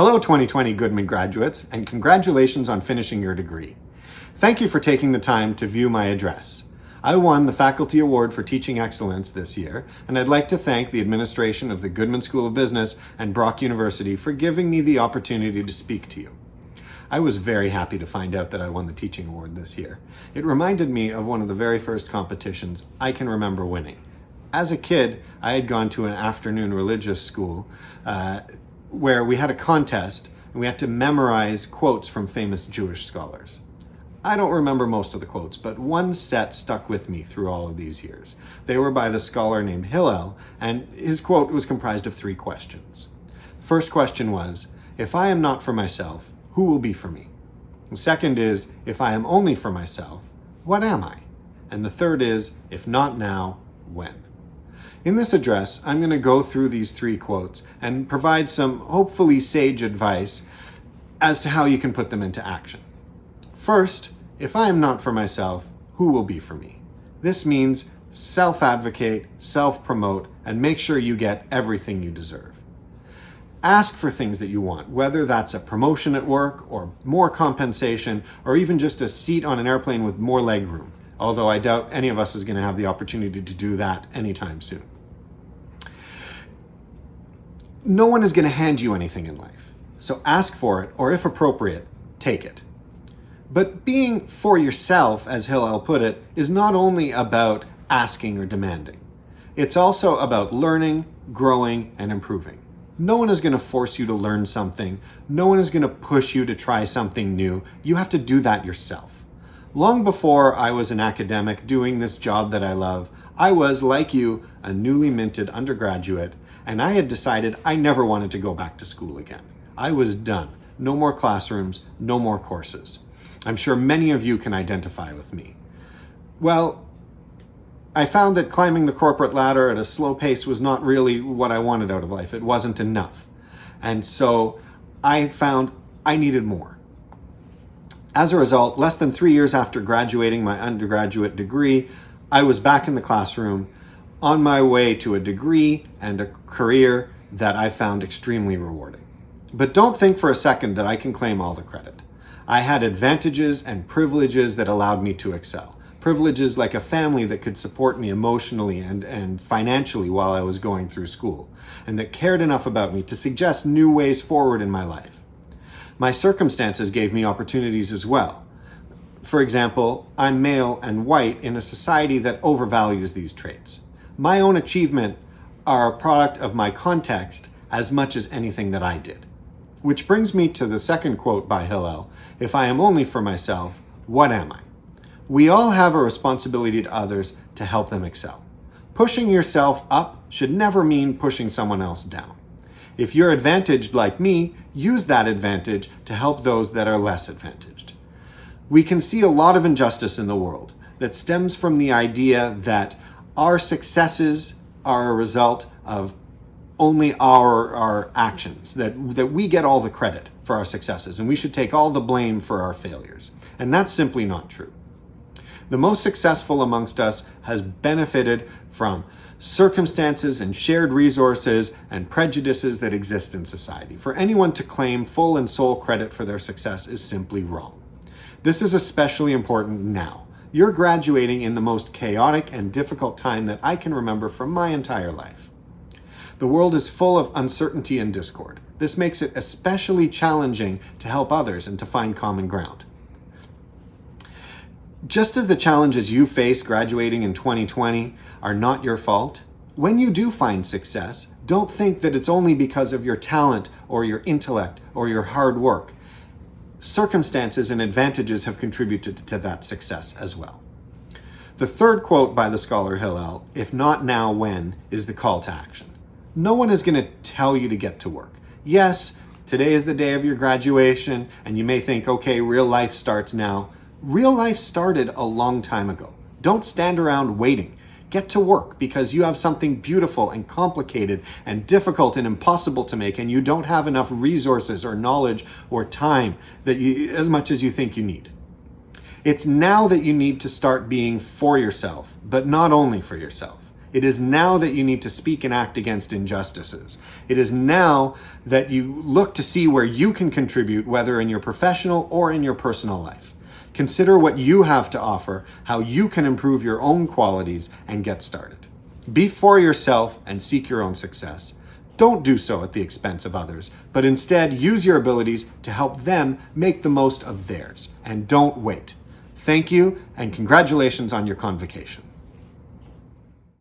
Hello 2020 Goodman graduates, and congratulations on finishing your degree. Thank you for taking the time to view my address. I won the Faculty Award for Teaching Excellence this year, and I'd like to thank the administration of the Goodman School of Business and Brock University for giving me the opportunity to speak to you. I was very happy to find out that I won the Teaching Award this year. It reminded me of one of the very first competitions I can remember winning. As a kid, I had gone to an afternoon religious school where we had a contest and we had to memorize quotes from famous Jewish scholars. I don't remember most of the quotes, but one set stuck with me through all of these years. They were by the scholar named Hillel, and his quote was comprised of 3 questions. The first question was, "If I am not for myself, who will be for me?" The second is, "If I am only for myself, what am I?" And the third is, "If not now, when?" In this address, I'm going to go through these 3 quotes and provide some hopefully sage advice as to how you can put them into action. First, if I am not for myself, who will be for me? This means self-advocate, self-promote, and make sure you get everything you deserve. Ask for things that you want, whether that's a promotion at work or more compensation or even just a seat on an airplane with more legroom, although I doubt any of us is going to have the opportunity to do that anytime soon. No one is going to hand you anything in life, so ask for it, or if appropriate, take it. But being for yourself, as Hillel put it, is not only about asking or demanding. It's also about learning, growing, and improving. No one is going to force you to learn something. No one is going to push you to try something new. You have to do that yourself. Long before I was an academic doing this job that I love, I was, like you, a newly minted undergraduate, and I had decided I never wanted to go back to school again. I was done. No more classrooms, no more courses. I'm sure many of you can identify with me. Well, I found that climbing the corporate ladder at a slow pace was not really what I wanted out of life. It wasn't enough. And so I found I needed more. As a result, less than 3 years after graduating my undergraduate degree, I was back in the classroom on my way to a degree and a career that I found extremely rewarding. But don't think for a second that I can claim all the credit. I had advantages and privileges that allowed me to excel. Privileges like a family that could support me emotionally and financially while I was going through school, and that cared enough about me to suggest new ways forward in my life. My circumstances gave me opportunities as well. For example, I'm male and white in a society that overvalues these traits. My own achievement are a product of my context as much as anything that I did. Which brings me to the second quote by Hillel, "If I am only for myself, what am I?" We all have a responsibility to others to help them excel. Pushing yourself up should never mean pushing someone else down. If you're advantaged like me, use that advantage to help those that are less advantaged. We can see a lot of injustice in the world that stems from the idea that our successes are a result of only our actions, that we get all the credit for our successes and we should take all the blame for our failures. And that's simply not true. The most successful amongst us has benefited from circumstances and shared resources and prejudices that exist in society. For anyone to claim full and sole credit for their success is simply wrong. This is especially important now. You're graduating in the most chaotic and difficult time that I can remember from my entire life. The world is full of uncertainty and discord. This makes it especially challenging to help others and to find common ground. Just as the challenges you face graduating in 2020 are not your fault, when you do find success, don't think that it's only because of your talent or your intellect or your hard work. Circumstances and advantages have contributed to that success as well. The third quote by the scholar Hillel, "If not now, when?" is the call to action. No one is going to tell you to get to work. Yes, today is the day of your graduation, and you may think, okay, real life starts now. Real life started a long time ago. Don't stand around waiting. Get to work because you have something beautiful and complicated and difficult and impossible to make, and you don't have enough resources or knowledge or time as much as you think you need. It's now that you need to start being for yourself, but not only for yourself. It is now that you need to speak and act against injustices. It is now that you look to see where you can contribute, whether in your professional or in your personal life. Consider what you have to offer, how you can improve your own qualities, and get started. Be for yourself and seek your own success. Don't do so at the expense of others, but instead use your abilities to help them make the most of theirs. And don't wait. Thank you, and congratulations on your convocation.